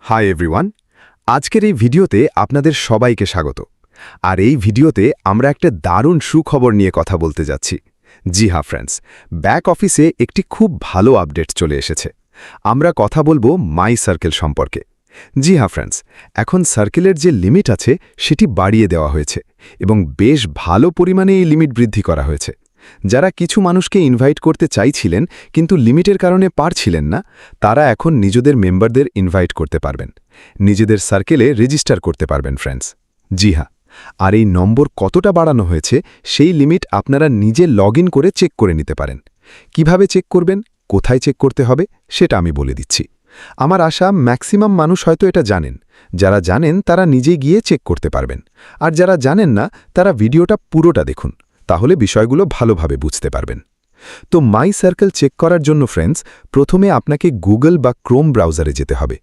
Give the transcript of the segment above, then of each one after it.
Hi everyone, আজকের এই ভিডিওতে আপনাদের সবাইকে স্বাগত। আর এই ভিডিওতে আমরা একটা দারুণ সুখবর নিয়ে কথা বলতে যাচ্ছি। জি হ্যাঁ ফ্রেন্ডস, ব্যাক অফিসে একটি খুব ভালো আপডেট চলে এসেছে। আমরা কথা বলবো মাই সার্কেল সম্পর্কে। জি হ্যাঁ ফ্রেন্ডস, এখন সার্কেলের যে লিমিট আছে সেটি বাড়িয়ে দেওয়া হয়েছে এবং বেশ ভালো পরিমাণে এই লিমিট বৃদ্ধি করা হয়েছে। যারা কিছু মানুষকে ইনভাইট করতে চাইছিলেন কিন্তু লিমিটের কারণে পারছিলেন না, তারা এখন নিজেদের মেম্বারদের ইনভাইট করতে পারবেন, নিজেদের সার্কেলে রেজিস্টার করতে পারবেন ফ্রেন্ডস। জি হ্যাঁ, আর এই নম্বর কতটা বাড়ানো হয়েছে সেই লিমিট আপনারা নিজে লগ করে চেক করে নিতে পারেন। কিভাবে চেক করবেন, কোথায় চেক করতে হবে সেটা আমি বলে দিচ্ছি। আমার আশা ম্যাক্সিমাম মানুষ হয়তো এটা জানেন। যারা জানেন তারা নিজে গিয়ে চেক করতে পারবেন, আর যারা জানেন না তারা ভিডিওটা পুরোটা দেখুন, তাহলে বিষয়গুলো ভালোভাবে বুঝতে পারবেন। তো মাই সার্কেল চেক করার জন্য ফ্রেন্ডস, প্রথমে আপনাকে গুগল বা ক্রোম ব্রাউজারে যেতে হবে।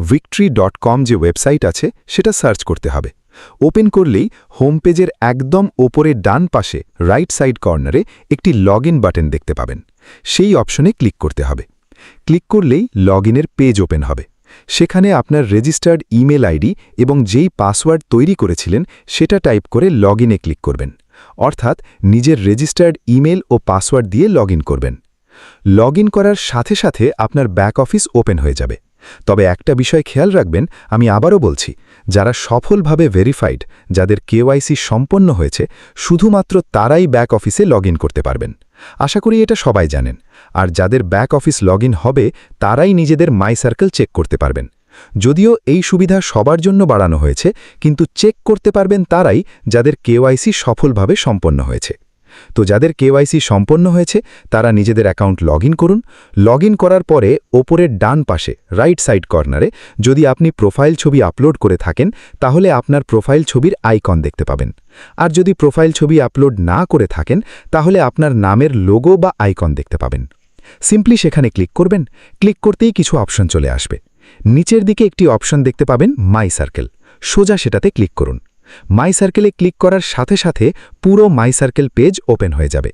victory.com যে ওয়েবসাইট আছে সেটা সার্চ করতে হবে। ওপেন করলেই হোম পেজের একদম ওপরে ডান পাশে রাইট সাইড কর্নারে একটি লগ বাটন দেখতে পাবেন। সেই অপশনে ক্লিক করতে হবে। ক্লিক করলেই লগ পেজ ওপেন হবে। সেখানে আপনার রেজিস্টার্ড ইমেল আইডি এবং যেই পাসওয়ার্ড তৈরি করেছিলেন সেটা টাইপ করে লগ ক্লিক করবেন, অর্থাৎ নিজের রেজিস্টার্ড ইমেল ও পাসওয়ার্ড দিয়ে লগ করবেন। লগ করার সাথে সাথে আপনার ব্যাক অফিস ওপেন হয়ে যাবে। তবে একটা বিষয় খেয়াল রাখবেন, আমি আবারও বলছি, যারা সফলভাবে ভেরিফাইড, যাদের কেওয়াইসি সম্পন্ন হয়েছে, শুধুমাত্র তারাই ব্যাক অফিসে লগ করতে পারবেন। আশা করি এটা সবাই জানেন। আর যাদের ব্যাক অফিস লগ হবে তারাই নিজেদের মাই সার্কেল চেক করতে পারবেন। যদিও এই সুবিধা সবার জন্য বাড়ানো হয়েছে, কিন্তু চেক করতে পারবেন তারাই যাদের কেওয়াইসি সফলভাবে সম্পন্ন হয়েছে। তো যাদের কেওয়াইসি সম্পন্ন হয়েছে তারা নিজেদের অ্যাকাউন্ট লগ করুন। লগ করার পরে ওপরের ডান পাশে রাইট সাইড কর্নারে যদি আপনি প্রোফাইল ছবি আপলোড করে থাকেন তাহলে আপনার প্রোফাইল ছবির আইকন দেখতে পাবেন। আর যদি প্রোফাইল ছবি আপলোড না করে থাকেন তাহলে আপনার নামের লোগো বা আইকন দেখতে পাবেন। সিম্পলি সেখানে ক্লিক করবেন। ক্লিক করতেই কিছু অপশন চলে আসবে। নিচের দিকে একটি অপশন দেখতে পাবেন মাই সার্কেল, সোজা সেটাতে ক্লিক করুন। মাই সার্কেলে ক্লিক করার সাথে সাথে পুরো মাই সার্কেল পেজ ওপেন হয়ে যাবে।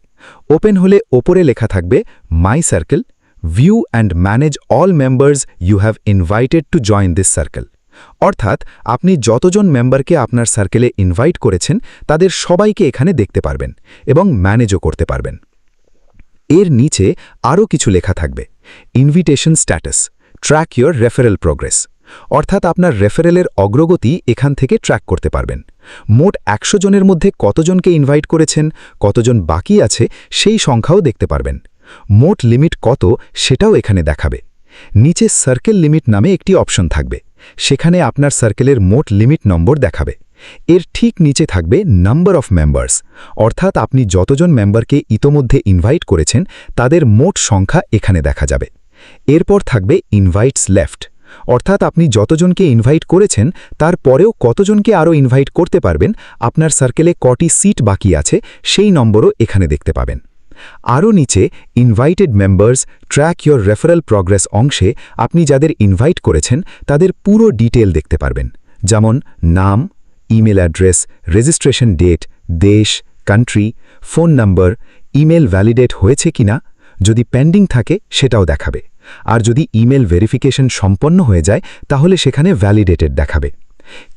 ওপেন হলে ওপরে লেখা থাকবে my circle, view and manage all members you have invited to join this circle. অর্থাৎ আপনি যতজন মেম্বারকে আপনার সার্কেলে ইনভাইট করেছেন তাদের সবাইকে এখানে দেখতে পারবেন এবং ম্যানেজও করতে পারবেন। এর নিচে আরও কিছু লেখা থাকবে, invitation status, track your referral progress, অর্থাৎ আপনার রেফারেলের অগ্রগতি এখান থেকে ট্র্যাক করতে পারবেন। মোট 100 জনের মধ্যে কতজনকে ইনভাইট করেছেন, কতজন বাকি আছে সেই সংখ্যাও দেখতে পারবেন। মোট লিমিট কত সেটাও এখানে দেখাবে। নিচে সার্কেল লিমিট নামে একটি অপশন থাকবে, সেখানে আপনার সার্কেলের মোট লিমিট নম্বর দেখাবে। এর ঠিক নিচে থাকবে নাম্বার অফ মেম্বার্স, অর্থাৎ আপনি যতজন মেম্বারকে ইতোমধ্যে ইনভাইট করেছেন তাদের মোট সংখ্যা এখানে দেখা যাবে। এরপর থাকবে ইনভাইটস লেফট, অর্থাৎ আপনি যতজনকে ইনভাইট করেছেন তারপরেও কতজনকে আরও ইনভাইট করতে পারবেন, আপনার সার্কেলে কটি সিট বাকি আছে সেই নম্বরও এখানে দেখতে পাবেন। আরও নিচে invited members track your referral progress অংশে আপনি যাদের ইনভাইট করেছেন তাদের পুরো ডিটেল দেখতে পারবেন, যেমন নাম, ইমেল অ্যাড্রেস, রেজিস্ট্রেশন ডেট, দেশ, কান্ট্রি, ফোন নম্বর, ইমেল ভ্যালিডেট হয়েছে কিনা, যদি পেন্ডিং থাকে সেটাও দেখাবে। আর যদি ইমেল ভেরিফিকেশন সম্পন্ন হয়ে যায় তাহলে সেখানে ভ্যালিডেটেড দেখাবে।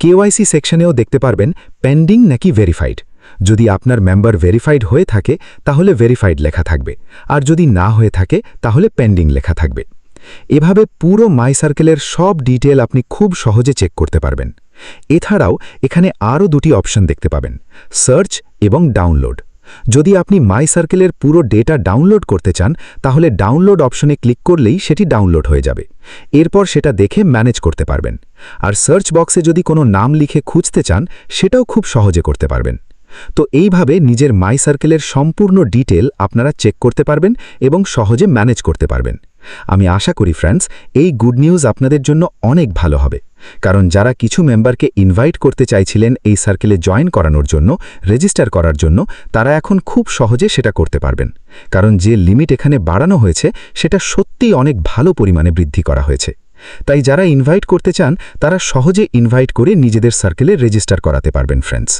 কেওয়াইসি সেকশনেও দেখতে পারবেন পেন্ডিং নাকি ভেরিফাইড। যদি আপনার মেম্বার ভেরিফাইড হয়ে থাকে তাহলে ভেরিফাইড লেখা থাকবে, আর যদি না হয়ে থাকে তাহলে পেন্ডিং লেখা থাকবে। এভাবে পুরো মাই সার্কেলের সব ডিটেল আপনি খুব সহজে চেক করতে পারবেন। এছাড়াও এখানে আরও দুটি অপশন দেখতে পাবেন, সার্চ এবং ডাউনলোড। যদি আপনি মাই সার্কেলের পুরো ডেটা ডাউনলোড করতে চান তাহলে ডাউনলোড অপশনে ক্লিক করলেই সেটি ডাউনলোড হয়ে যাবে। এরপর সেটা দেখে ম্যানেজ করতে পারবেন। আর সার্চ বক্সে যদি কোনো নাম লিখে খুঁজতে চান সেটাও খুব সহজে করতে পারবেন। তো এইভাবে নিজের মাই সার্কেলের সম্পূর্ণ ডিটেল আপনারা চেক করতে পারবেন এবং সহজে ম্যানেজ করতে পারবেন। আমি আশা করি ফ্রেন্ডস, এই গুড নিউজ আপনাদের জন্য অনেক ভালো হবে, কারণ যারা কিছু মেম্বারকে ইনভাইট করতে চাইছিলেন এই সার্কেলে জয়েন করানোর জন্য, রেজিস্টার করার জন্য, তারা এখন খুব সহজে সেটা করতে পারবেন। কারণ যে লিমিট এখানে বাড়ানো হয়েছে সেটা সত্যিই অনেক ভালো পরিমাণে বৃদ্ধি করা হয়েছে। তাই যারা ইনভাইট করতে চান তারা সহজে ইনভাইট করে নিজেদের সার্কেলে রেজিস্টার করাতে পারবেন ফ্রেন্ডস।